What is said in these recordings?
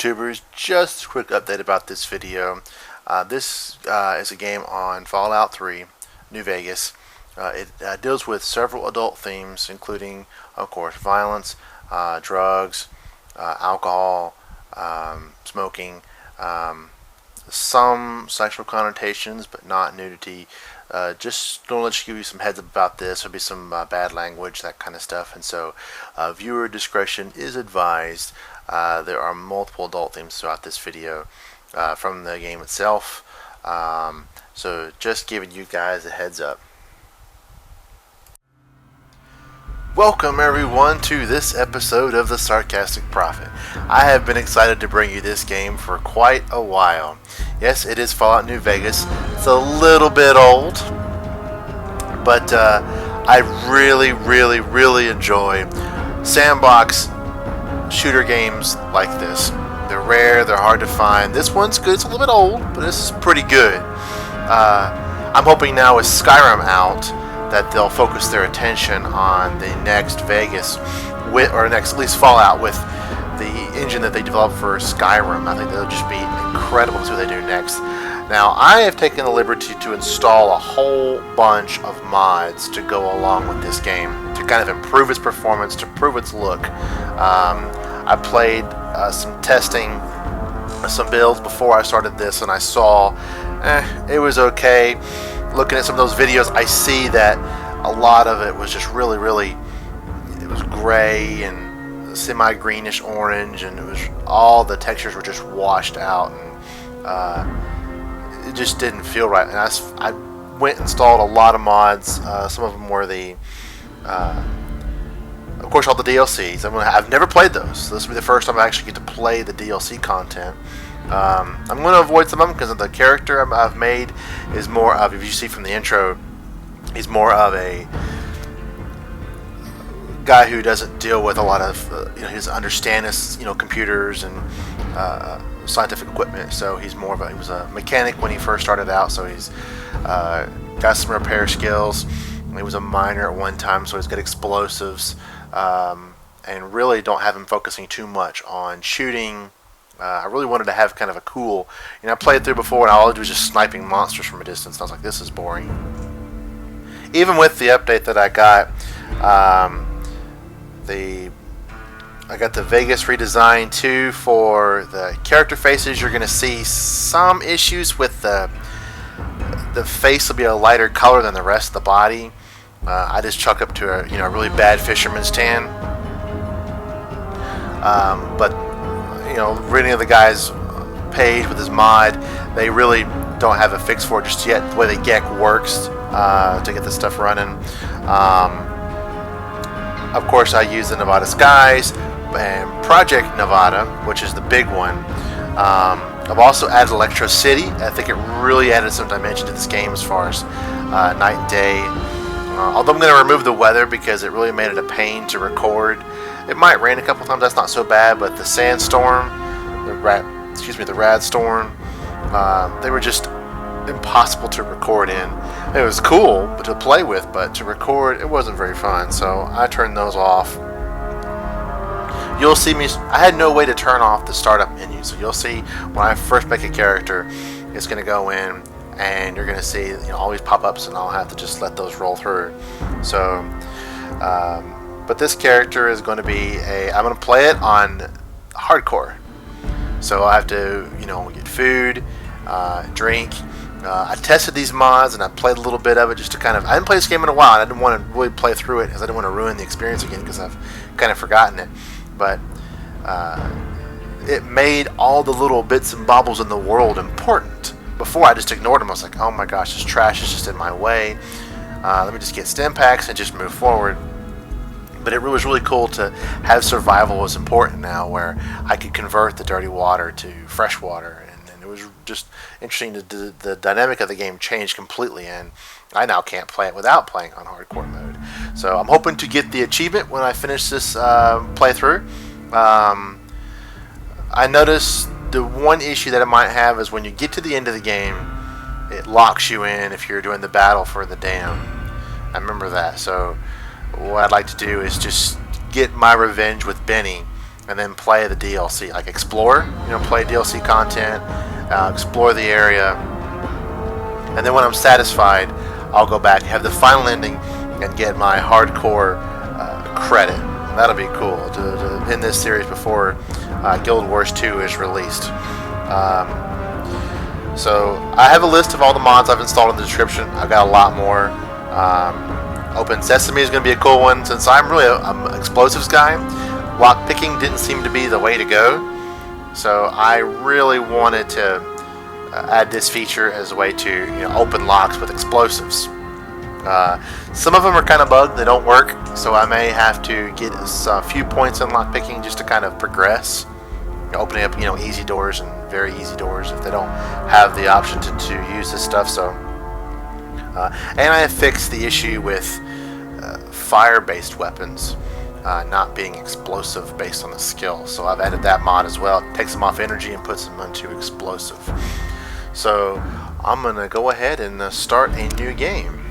YouTubers, just a quick update about this video. This is a game on Fallout 3, New Vegas. It deals with several adult themes, including, of course, violence, drugs, alcohol, smoking, some sexual connotations, but not nudity. Just going to let you give you some heads up about this. There'll be some bad language, that kind of stuff, and so viewer discretion is advised. There are multiple adult themes throughout this video from the game itself, so just giving you guys a heads up. Welcome everyone to this episode of the Sarcastic Prophet. I have been excited to bring you this game for quite a while. Yes, it is Fallout New Vegas. It's a little bit old, but I really enjoy sandbox shooter games like this. They're rare, they're hard to find. This one's good. It's a little bit old, but this is pretty good. I'm hoping now with Skyrim out that they'll focus their attention on the next Vegas, or next at least Fallout, with the engine that they developed for Skyrim. I think that'll just be incredible to see what they do next. Now, I have taken the liberty to install a whole bunch of mods to go along with this game, to kind of improve its performance, to improve its look. I played some testing, some builds before I started this, and I saw it was okay. Looking at some of those videos, I see that a lot of it was just really, it was gray and semi-greenish orange, and it was all the textures were just washed out, and it just didn't feel right. And I went and installed a lot of mods. Some of them were the, of course, all the DLCs. I've never played those, so this will be the first time I actually get to play the DLC content. I'm going to avoid some of them because of the character I've made is more of, if you see from the intro, he's more of a guy who doesn't deal with a lot of, he doesn't understand his, computers and scientific equipment. So he's more of he was a mechanic when he first started out. So he's got some repair skills. He was a miner at one time, so he's got explosives, and really don't have him focusing too much on shooting. I really wanted to have kind of a cool, I played through before and all I did was just sniping monsters from a distance, and I was like, this is boring. Even with the update that I got, I got the Vegas redesign too. For the character faces, you're going to see some issues with the face will be a lighter color than the rest of the body. I just chalk up to a really bad fisherman's tan, but reading of the guy's page with his mod, they really don't have a fix for it just yet. The way the GEC works to get this stuff running. Of course, I use the Nevada Skies and Project Nevada, which is the big one. I've also added Electro City. I think it really added some dimension to this game as far as night and day. Although I'm going to remove the weather because it really made it a pain to record. It might rain a couple times, that's not so bad, but the sandstorm, the rad storm, they were just impossible to record in. It was cool to play with, but to record, it wasn't very fun, so I turned those off. You'll see me, I had no way to turn off the startup menu, so you'll see when I first make a character, it's going to go in, and you're going to see all these pop-ups, and I'll have to just let those roll through. So, but this character is going to be I'm going to play it on hardcore. So I have to, get food, drink. I tested these mods and I played a little bit of it just to I didn't play this game in a while, and I didn't want to really play through it because I didn't want to ruin the experience again because I've kind of forgotten it. But it made all the little bits and bobbles in the world important. Before I just ignored them. I was like, oh my gosh, this trash is just in my way. Let me just get stim packs and just move forward. But it was really cool to have survival was important now, where I could convert the dirty water to fresh water, and it was just interesting. The dynamic of the game changed completely, and I now can't play it without playing on hardcore mode. So I'm hoping to get the achievement when I finish this playthrough. I noticed the one issue that it might have is when you get to the end of the game, it locks you in if you're doing the battle for the dam. I remember that, so what I'd like to do is just get my revenge with Benny and then play the DLC, like explore, play DLC content, explore the area, and then when I'm satisfied, I'll go back, have the final ending, and get my hardcore credit. That'll be cool to end this series before Guild Wars 2 is released. So I have a list of all the mods I've installed in the description. I've got a lot more. Open Sesame is going to be a cool one, since I'm really an explosives guy. Lockpicking didn't seem to be the way to go, so I really wanted to add this feature as a way to open locks with explosives. Some of them are kind of bugged; they don't work, so I may have to get a few points in lockpicking just to kind of progress, opening up easy doors and very easy doors if they don't have the option to use this stuff. So, and I have fixed the issue with fire-based weapons not being explosive based on the skill. So I've added that mod as well. It takes them off energy and puts them into explosive. So I'm going to go ahead and start a new game.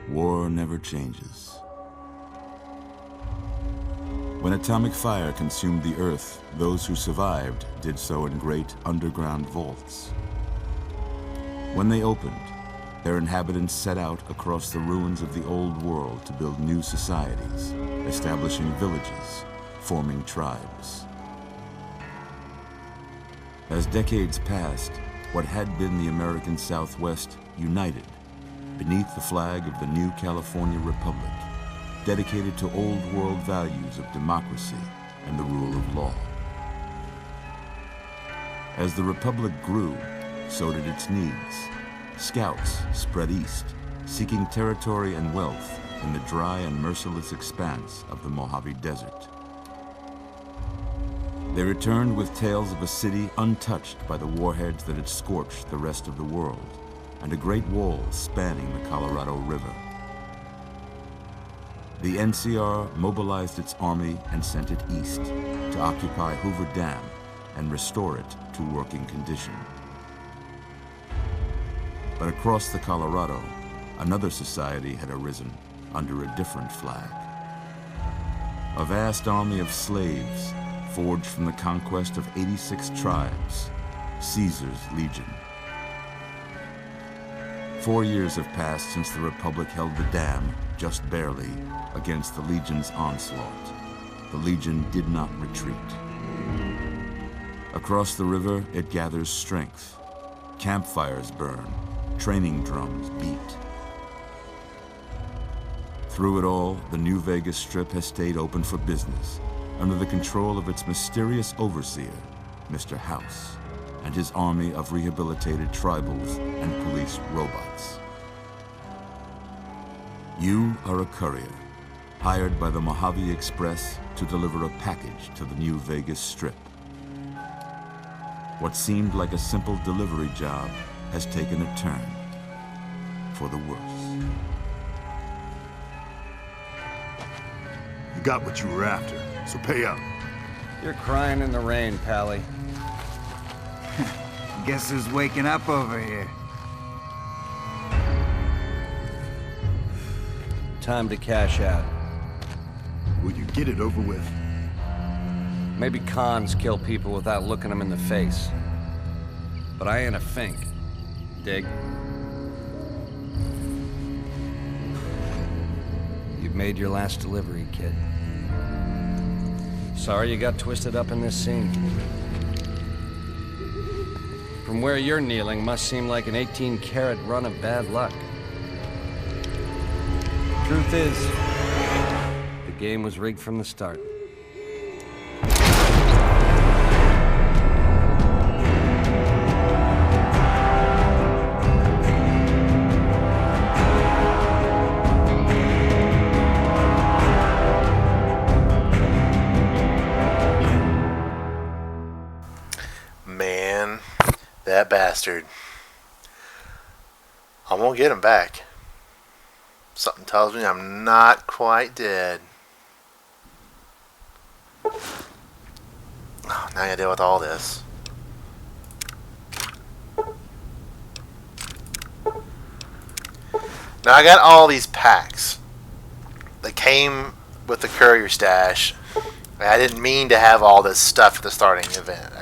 War never changes. When atomic fire consumed the Earth, those who survived did so in great underground vaults. When they opened, their inhabitants set out across the ruins of the old world to build new societies, establishing villages, forming tribes. As decades passed, what had been the American Southwest united beneath the flag of the new California Republic, dedicated to old world values of democracy and the rule of law. As the Republic grew, so did its needs. Scouts spread east, seeking territory and wealth in the dry and merciless expanse of the Mojave Desert. They returned with tales of a city untouched by the warheads that had scorched the rest of the world, and a great wall spanning the Colorado River. The NCR mobilized its army and sent it east to occupy Hoover Dam and restore it to working condition. But across the Colorado, another society had arisen under a different flag. A vast army of slaves forged from the conquest of 86 tribes, Caesar's Legion. 4 years have passed since the Republic held the dam, just barely, against the Legion's onslaught. The Legion did not retreat. Across the river, it gathers strength. Campfires burn, training drums beat. Through it all, the New Vegas Strip has stayed open for business, under the control of its mysterious overseer, Mr. House, and his army of rehabilitated tribals and police robots. You are a courier, hired by the Mojave Express to deliver a package to the New Vegas Strip. What seemed like a simple delivery job has taken a turn for the worse. You got what you were after, so pay up. You're crying in the rain, Pally. Guess who's waking up over here? Time to cash out. Will you get it over with? Maybe cons kill people without looking them in the face. But I ain't a fink. Dig? You've made your last delivery, kid. Sorry you got twisted up in this scene. From where you're kneeling must seem like an 18-carat run of bad luck. Truth is, the game was rigged from the start. Man, that bastard. I'm gonna get him back. Something tells me I'm not quite dead. Oh, now I gotta deal with all this. Now I got all these packs that came with the courier stash. I didn't mean to have all this stuff at the starting event.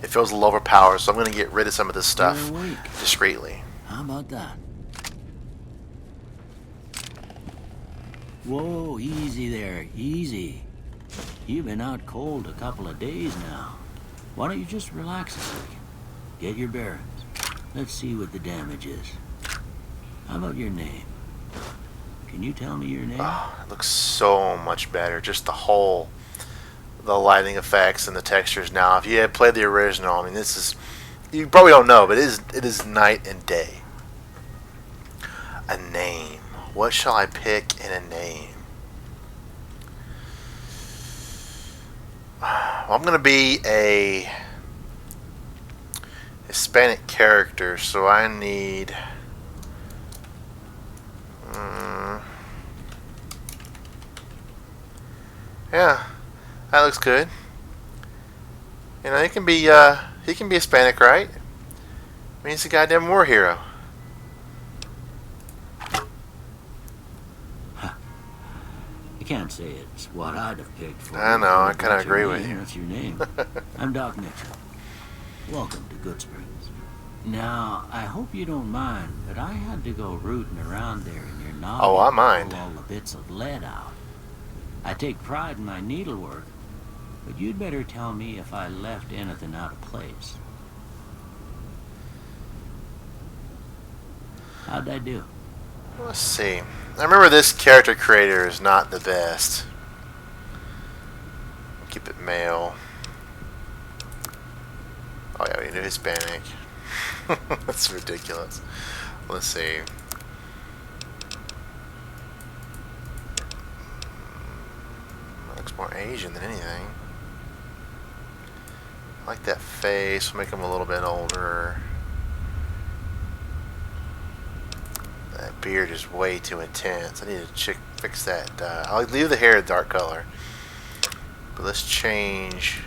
It feels a little overpowered, so I'm going to get rid of some of this stuff discreetly. How about that? Whoa, easy there, easy. You've been out cold a couple of days now. Why don't you just relax a second? Get your bearings. Let's see what the damage is. How about your name? Can you tell me your name? Oh, it looks so much better. Just the lighting effects and the textures now. If you had played the original, I mean, this is, you probably don't know, but it is night and day. A name. What shall I pick in a name? Well, I'm going to be a Hispanic character, so I need... yeah, that looks good. You know, he can be Hispanic, right? I mean, he's a goddamn war hero. You can't say it's what I'd have picked for. I know, you. I kind of What's your agree with name? you. What's your name? I'm Doc Mitchell. Welcome to Good Springs. Now, I hope you don't mind, but I had to go rooting around there in your noggin. Oh, I to mind. pull all the bits of lead out. I take pride in my needlework, but you'd better tell me if I left anything out of place. How'd I do? Let's see. I remember this character creator is not the best. Keep it male. Oh yeah, we do Hispanic. That's ridiculous. Let's see. Looks more Asian than anything. I like that face. We'll make him a little bit older. That beard is way too intense. I need to fix that. I'll leave the hair a dark color. But let's change